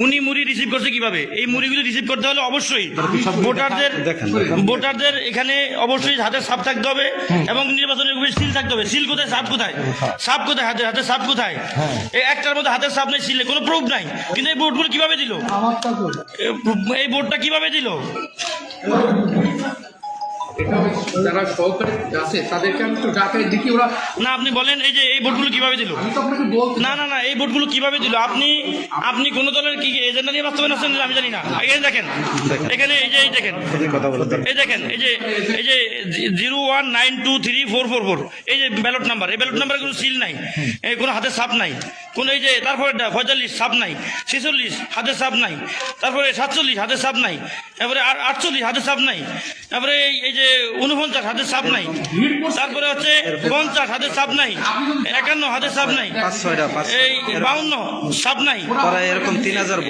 উনি মুড়ি রিসিভ করছে কিভাবে? এই মুড়িগুলো রিসিভ করতে হলে অবশ্যই ভোটারদের এখানে অবশ্যই হাতের ছাপ থাকতে হবে এবং নির্বাচনের সিল থাকতে হবে। সিল কোথায়, ছাপ কোথায়? ছাপ কোথায়? হাতের ছাপ কোথায়? এই একটার মধ্যে হাতের ছাপ নেই, সিলে কোনো প্রুফ নাই। কিন্তু এই ভোটগুলো কিভাবে দিল? এই ভোটটা কিভাবে দিল? যারা সহকারী আছে তাদেরকে আমি তো ডাকাই দেখি ওরা না, আপনি বলেন এই যে এই ভোটগুলো কিভাবে দিল? আমি তো আপনাকে বলতে না না না, এই ভোটগুলো কিভাবে দিল? আপনি কোন দলের কি এজেন্ডা নিয়ে বাস্তবায়ন আছেন আমি জানি না। এখানে দেখেন, এখানে এই যে দেখেন, এই দেখেন, এই যে 01923444 এই যে ব্যালট নাম্বার, এই ব্যালট নাম্বারে কোনো সিল নাই, কোনো হাতের ছাপ নাই, কোন এই যে তারপরে 45 ছাপ নাই, 46 হাতের ছাপ নাই, তারপরে 47 হাতের ছাপ নাই, তারপরে 48 হাতের ছাপ নাই, তারপরে এই যে 49 হাতের ছাপ নাই, তারপরে হচ্ছে 50 হাতের ছাপ নাই, 51 হাতের ছাপ নাই, এই 52 ছাপ নাই, এরকম 3000